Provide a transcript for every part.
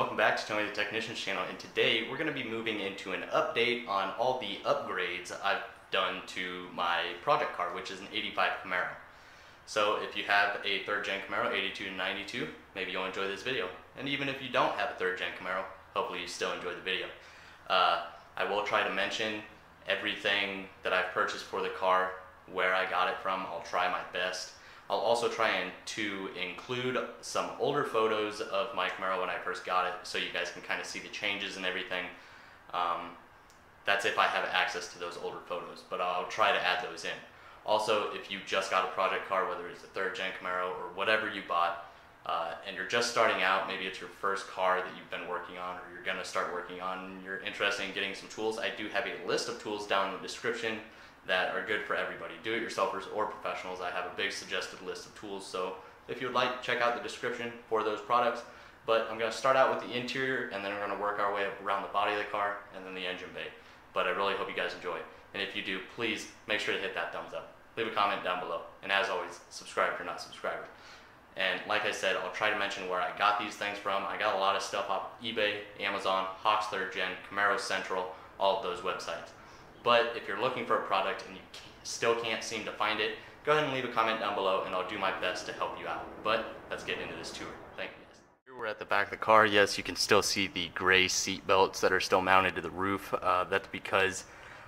welcome back to Tony the Technician's channel, and today we're going to be moving into an update on all the upgrades I've done to my project car, which is an 85 Camaro. So if you have a 3rd gen Camaro, 82 to 92, maybe you'll enjoy this video. And even if you don't have a 3rd gen Camaro, hopefully you still enjoy the video. I will try to mention everything that I've purchased for the car, where I got it from. I'll try my best. I'll also try to include some older photos of my Camaro when I first got it, so you guys can kind of see the changes and everything. That's if I have access to those older photos, but I'll try to add those in. Also, if you just got a project car, whether it's a 3rd gen Camaro or whatever you bought, and you're just starting out, maybe it's your first car that you've been working on or you're going to start working on, and you're interested in getting some tools, I do have a list of tools down in the description that are good for everybody, do-it-yourselfers or professionals. I have a big suggested list of tools, so if you would like, check out the description for those products. But I'm going to start out with the interior, and then we're going to work our way up around the body of the car and then the engine bay. But I really hope you guys enjoy. And if you do, please make sure to hit that thumbs up. Leave a comment down below. And as always, subscribe if you're not subscribed. And like I said, I'll try to mention where I got these things from. I got a lot of stuff off eBay, Amazon, Hawk's 3rd Gen, Camaro Central, all of those websites. But if you're looking for a product and you still can't seem to find it, go ahead and leave a comment down below and I'll do my best to help you out. But let's get into this tour. Thank you guys. Here we're at the back of the car. Yes, you can still see the gray seat belts that are still mounted to the roof. That's because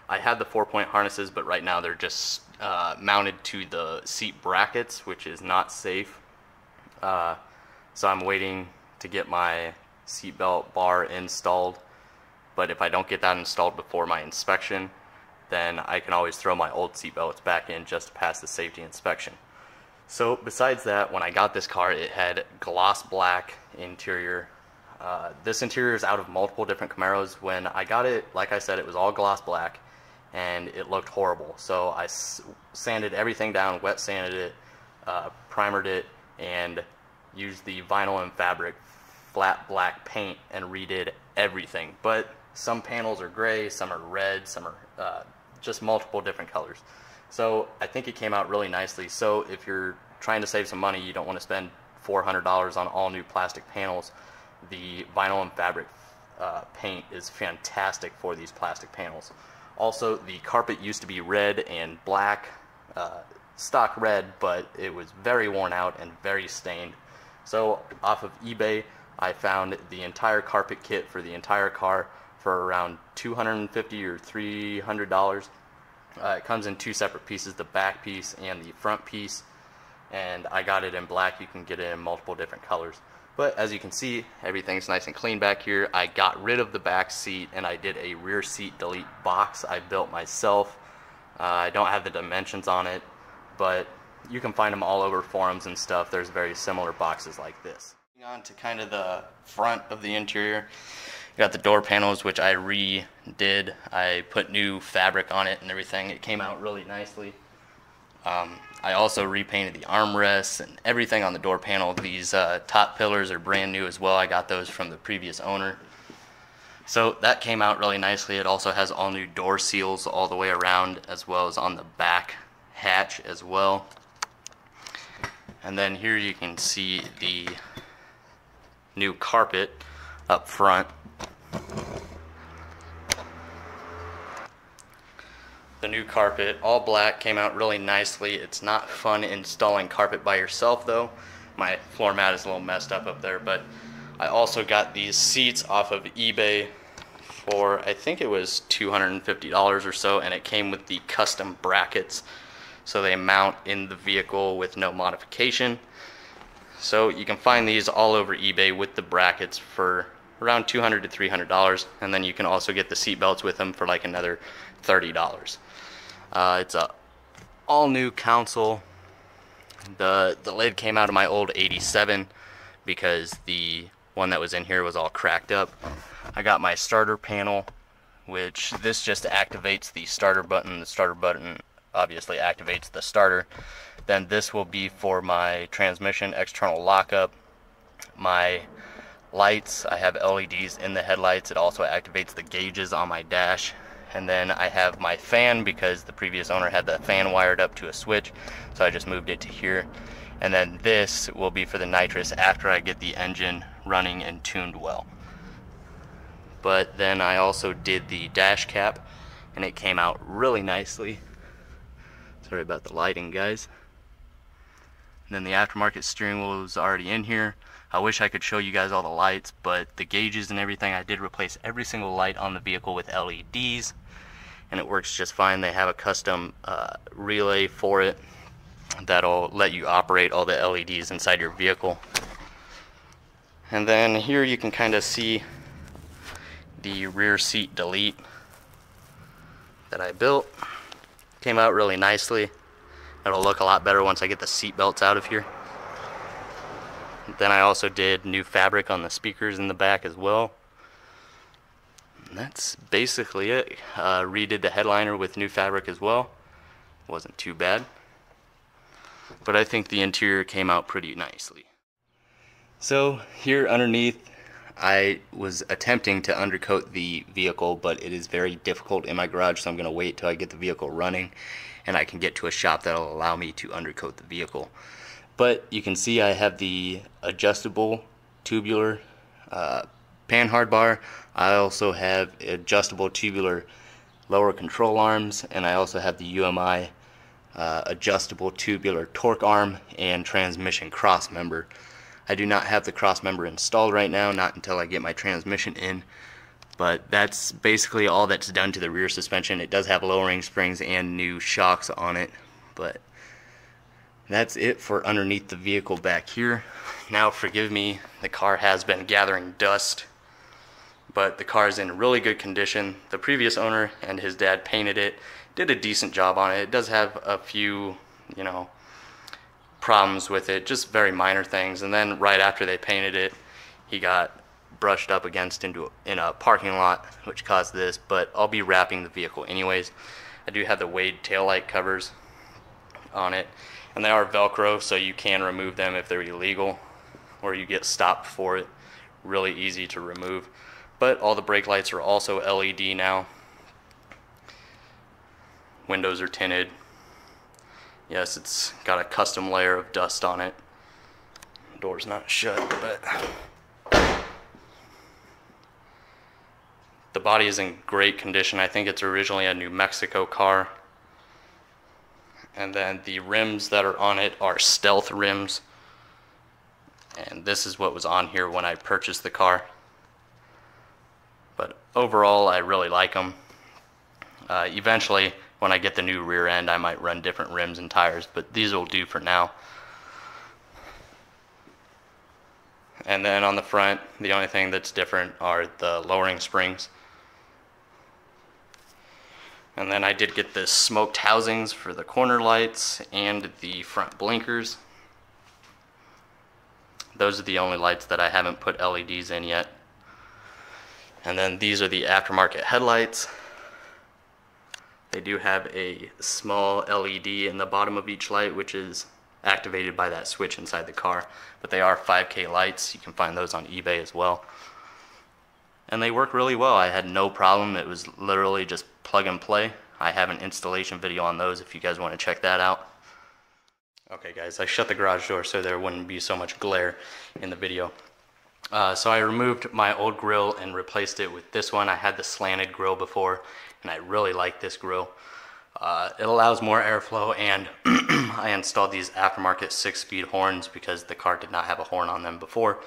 I had the 4-point harnesses, but right now they're just mounted to the seat brackets, which is not safe. So I'm waiting to get my seat belt bar installed. But if I don't get that installed before my inspection, then I can always throw my old seat belts back in just to pass the safety inspection. So besides that, when I got this car, it had gloss black interior. This interior is out of multiple different Camaros. When I got it, like I said, it was all gloss black and it looked horrible. So I sanded everything down, wet sanded it, primered it, and used the vinyl and fabric flat black paint and redid everything. But some panels are gray, some are red, some are just multiple different colors. So I think it came out really nicely. So if you're trying to save some money, you don't want to spend $400 on all new plastic panels, the vinyl and fabric paint is fantastic for these plastic panels. Also, the carpet used to be red and black, stock red, but it was very worn out and very stained. So off of eBay, I found the entire carpet kit for the entire car for around $250 or $300. It comes in 2 separate pieces, the back piece and the front piece, and I got it in black. You can get it in multiple different colors. But as you can see, everything's nice and clean back here. I got rid of the back seat and I did a rear seat delete box I built myself. I don't have the dimensions on it, but you can find them all over forums and stuff. There's very similar boxes like this. On to kind of the front of the interior, you got the door panels, which I redid. I put new fabric on it and everything. It came out really nicely. I also repainted the armrests and everything on the door panel. These top pillars are brand new as well. I got those from the previous owner. So that came out really nicely. It also has all new door seals all the way around, as well as on the back hatch as well. And then here you can see the new carpet up front. The new carpet, all black, came out really nicely. It's not fun installing carpet by yourself though. My floor mat is a little messed up there, but I also got these seats off of eBay for, I think it was $250 or so, and it came with the custom brackets, so they mount in the vehicle with no modification. So you can find these all over eBay with the brackets for around $200 to $300, and then you can also get the seat belts with them for like another $30. It's a all new console. The lid came out of my old 87 because the one that was in here was all cracked up. I got my starter panel, which this just activates the starter button. The starter button obviously activates the starter. Then this will be for my transmission external lockup. My lights, I have LEDs in the headlights. It also activates the gauges on my dash. And then I have my fan, because the previous owner had the fan wired up to a switch, so I just moved it to here. And then this will be for the nitrous after I get the engine running and tuned well. but then I also did the dash cap, and it came out really nicely. Sorry about the lighting, guys. And then the aftermarket steering wheel was already in here. I wish I could show you guys all the lights, but the gauges and everything, I did replace every single light on the vehicle with LEDs, and it works just fine. They have a custom relay for it that'll let you operate all the LEDs inside your vehicle. And then here you can kind of see the rear seat delete that I built. Came out really nicely. It'll look a lot better once I get the seat belts out of here. Then I also did new fabric on the speakers in the back as well. And that's basically it. Redid the headliner with new fabric as well. Wasn't too bad. But I think the interior came out pretty nicely. So here underneath, I was attempting to undercoat the vehicle, but it is very difficult in my garage, so I'm going to wait till I get the vehicle running and I can get to a shop that'll allow me to undercoat the vehicle. But you can see I have the adjustable tubular panhard bar. I also have adjustable tubular lower control arms, and I also have the UMI adjustable tubular torque arm and transmission cross member. I do not have the cross member installed right now, not until I get my transmission in, but that's basically all that's done to the rear suspension. It does have lowering springs and new shocks on it, but that's it for underneath the vehicle back here. Now forgive me, the car has been gathering dust, but the car is in really good condition. The previous owner and his dad painted it, did a decent job on it. It does have a few, problems with it, just very minor things, and then right after they painted it, he got brushed up against in a parking lot, which caused this, but I'll be wrapping the vehicle anyways. I do have the Wade taillight covers on it, and they are Velcro, so you can remove them if they're illegal or you get stopped for it. Really easy to remove. But all the brake lights are also LED now. Windows are tinted. Yes, it's got a custom layer of dust on it. Door's not shut, but the body is in great condition. I think it's originally a New Mexico car. And then the rims that are on it are Stealth rims. And this is what was on here when I purchased the car. But overall, I really like them. Eventually, when I get the new rear end, I might run different rims and tires, but these will do for now. And then on the front, the only thing that's different are the lowering springs. And then I did get the smoked housings for the corner lights and the front blinkers. Those are the only lights that I haven't put LEDs in yet. And then these are the aftermarket headlights. They do have a small LED in the bottom of each light, which is activated by that switch inside the car. But they are 5K lights. You can find those on eBay as well. And they work really well. I had no problem. It was literally just plug and play. I have an installation video on those if you guys want to check that out. Okay guys, I shut the garage door so there wouldn't be so much glare in the video. So I removed my old grill and replaced it with this one. I had the slanted grill before, and I really like this grill. It allows more airflow, and I installed these aftermarket 6-speed horns because the car did not have a horn on them before.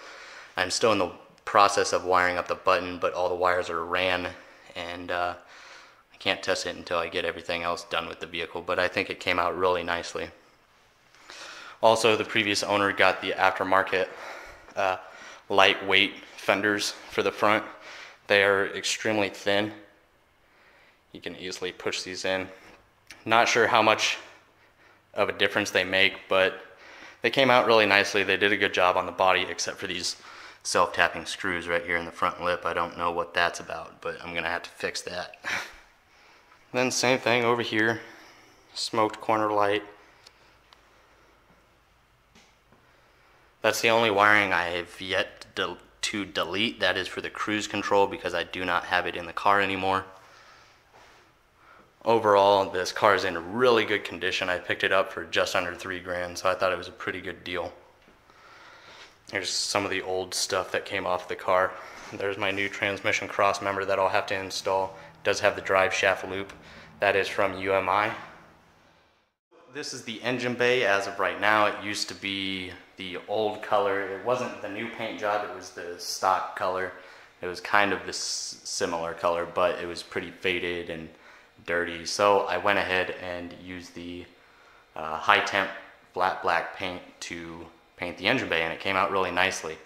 I'm still in the process of wiring up the button, but all the wires are ran, and I can't test it until I get everything else done with the vehicle, but I think it came out really nicely. Also, the previous owner got the aftermarket lightweight fenders for the front. They are extremely thin. You can easily push these in. Not sure how much of a difference they make, but they came out really nicely. They did a good job on the body, except for these self-tapping screws right here in the front lip. I don't know what that's about, but I'm gonna have to fix that. Then same thing over here, smoked corner light. That's the only wiring I have yet to delete. That is for the cruise control because I do not have it in the car anymore. Overall, this car is in really good condition. I picked it up for just under $3 grand, so I thought it was a pretty good deal. Here's some of the old stuff that came off the car. There's my new transmission cross member that I'll have to install. It does have the drive shaft loop. That is from UMI. This is the engine bay as of right now. It used to be the old color. It wasn't the new paint job, it was the stock color. It was kind of this similar color, but it was pretty faded and dirty. So I went ahead and used the high temp flat black paint to paint the engine bay, and it came out really nicely.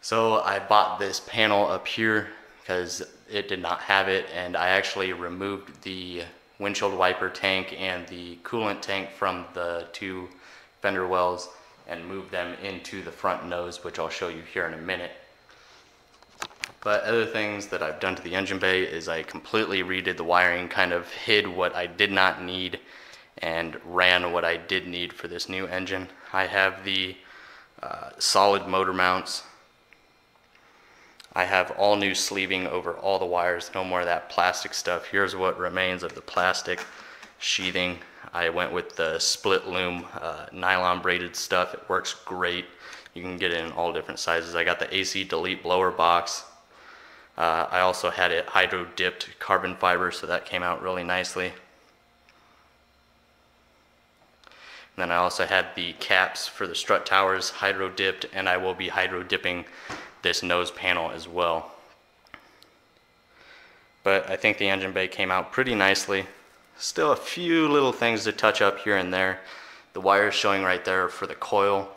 So I bought this panel up here because it did not have it, and I actually removed the windshield wiper tank and the coolant tank from the two fender wells and moved them into the front nose, which I'll show you here in a minute. But other things that I've done to the engine bay is I completely redid the wiring, kind of hid what I did not need and ran what I did need for this new engine. I have the solid motor mounts. I have all new sleeving over all the wires, no more of that plastic stuff. Here's what remains of the plastic sheathing. I went with the split loom nylon braided stuff. It works great. You can get it in all different sizes. I got the AC delete blower box. I also had it hydro dipped carbon fiber, so that came out really nicely. And then I also had the caps for the strut towers hydro dipped, and I will be hydro dipping this nose panel as well. But I think the engine bay came out pretty nicely. Still a few little things to touch up here and there. The wires showing right there for the coil.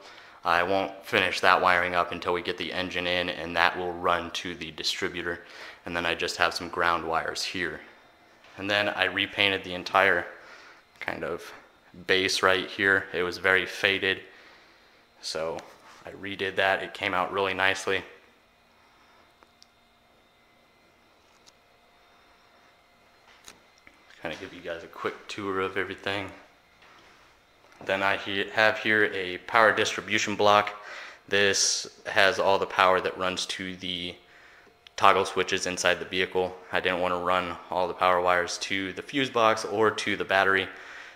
I won't finish that wiring up until we get the engine in, and that will run to the distributor. And then I just have some ground wires here. And then I repainted the entire kind of base right here. It was very faded, so I redid that. It came out really nicely. Kind of give you guys a quick tour of everything. Then I have here a power distribution block. This has all the power that runs to the toggle switches inside the vehicle. I didn't want to run all the power wires to the fuse box or to the battery,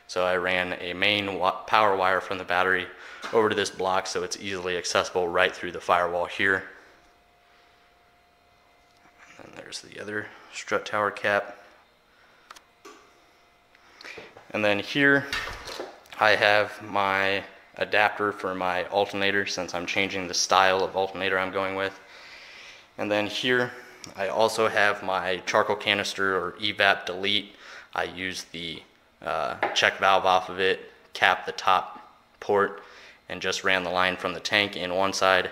so I ran a main power wire from the battery over to this block so it's easily accessible right through the firewall here. And there's the other strut tower cap. And then here I have my adapter for my alternator, since I'm changing the style of alternator I'm going with. And then here I also have my charcoal canister or evap delete. I used the check valve off of it, capped the top port, and just ran the line from the tank in one side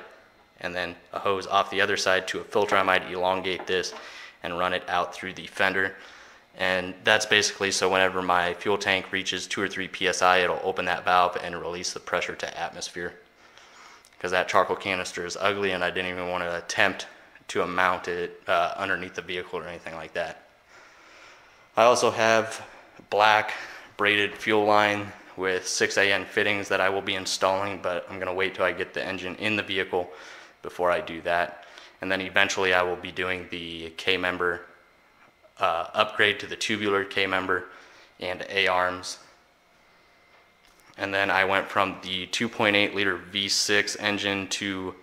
and then a hose off the other side to a filter. I might elongate this and run it out through the fender. And that's basically so whenever my fuel tank reaches 2 or 3 psi, it'll open that valve and release the pressure to atmosphere. Because that charcoal canister is ugly, and I didn't even want to attempt to mount it underneath the vehicle or anything like that. I also have black braided fuel line with 6AN fittings that I will be installing, but I'm going to wait till I get the engine in the vehicle before I do that. And then eventually I will be doing the K-member upgrade to the tubular K-member and A-arms. And then I went from the 2.8 liter V6 engine to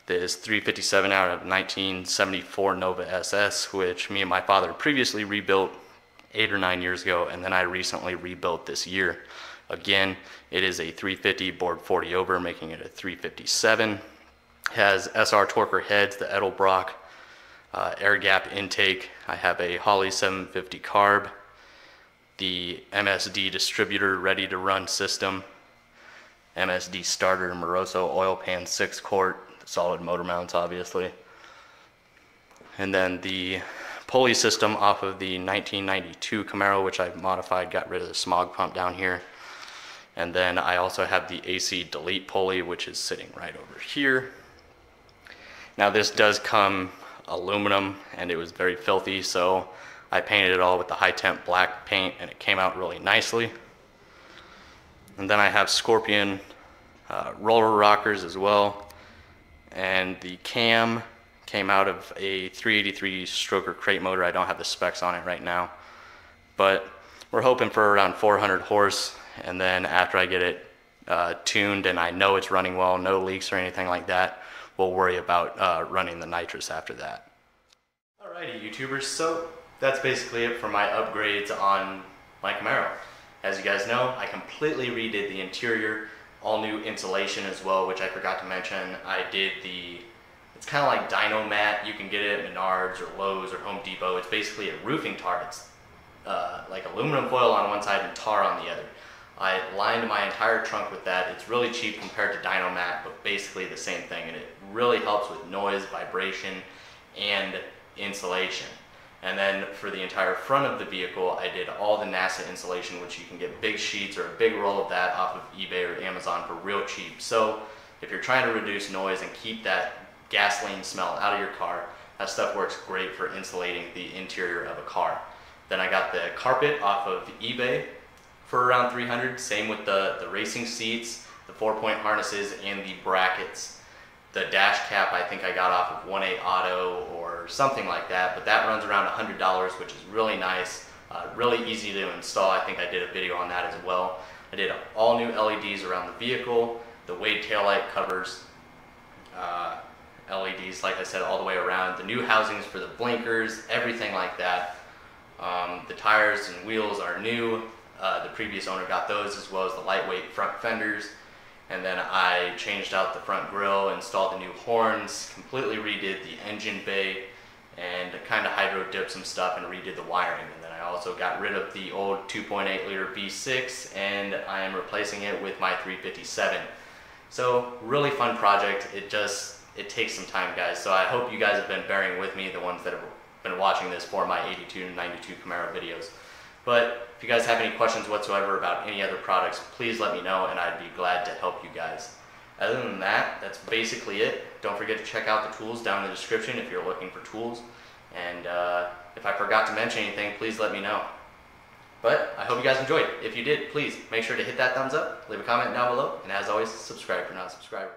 this 357 out of 1974 Nova SS, which me and my father previously rebuilt 8 or 9 years ago, and then I recently rebuilt this year. Again, it is a 350 bored 40 over, making it a 357. Has SR Torquer heads, the Edelbrock air gap intake. I have a Holley 750 carb, the MSD distributor ready to run system, MSD starter, Moroso oil pan 6 quart, solid motor mounts obviously, and then the pulley system off of the 1992 Camaro, which I've modified, got rid of the smog pump down here. And then I also have the AC delete pulley, which is sitting right over here. Now this does come aluminum, and it was very filthy, so I painted it all with the high temp black paint, and it came out really nicely. And then I have Scorpion roller rockers as well, and the cam came out of a 383 stroker crate motor. I don't have the specs on it right now, but we're hoping for around 400 horse, and then after I get it tuned and I know it's running well, no leaks or anything like that, we'll worry about running the nitrous after that. Alrighty, YouTubers, so that's basically it for my upgrades on my Camaro. As you guys know, I completely redid the interior, all new insulation as well, which I forgot to mention. I did it's kind of like Dyno Mat. You can get it at Menards or Lowe's or Home Depot. It's basically a roofing tar. It's like aluminum foil on one side and tar on the other. I lined my entire trunk with that. It's really cheap compared to Dyno Mat, but basically the same thing, and it really helps with noise, vibration, and insulation. And then for the entire front of the vehicle, I did all the NASA insulation, which you can get big sheets or a big roll of that off of eBay or Amazon for real cheap. So if you're trying to reduce noise and keep that gasoline smell out of your car, that stuff works great for insulating the interior of a car. Then I got the carpet off of eBay for around $300. Same with the racing seats, the 4-point harnesses, and the brackets. The dash cap I think I got off of 1A Auto or something like that, but that runs around $100, which is really nice, really easy to install. I think I did a video on that as well. I did all new LEDs around the vehicle, the Wade taillight covers, LEDs, like I said, all the way around, the new housings for the blinkers, everything like that. The tires and wheels are new. The previous owner got those, as well as the lightweight front fenders. And then I changed out the front grille, installed the new horns, completely redid the engine bay, and kind of hydro dipped some stuff and redid the wiring. And then I also got rid of the old 2.8 liter V6, and I am replacing it with my 357. So really fun project. It takes some time, guys. So I hope you guys have been bearing with me, the ones that have been watching this for my 82 and 92 Camaro videos. But if you guys have any questions whatsoever about any other products, please let me know and I'd be glad to help you guys. Other than that, that's basically it. Don't forget to check out the tools down in the description if you're looking for tools. And if I forgot to mention anything, please let me know. But I hope you guys enjoyed. If you did, please make sure to hit that thumbs up, leave a comment down below, and as always, subscribe if you're not a subscriber.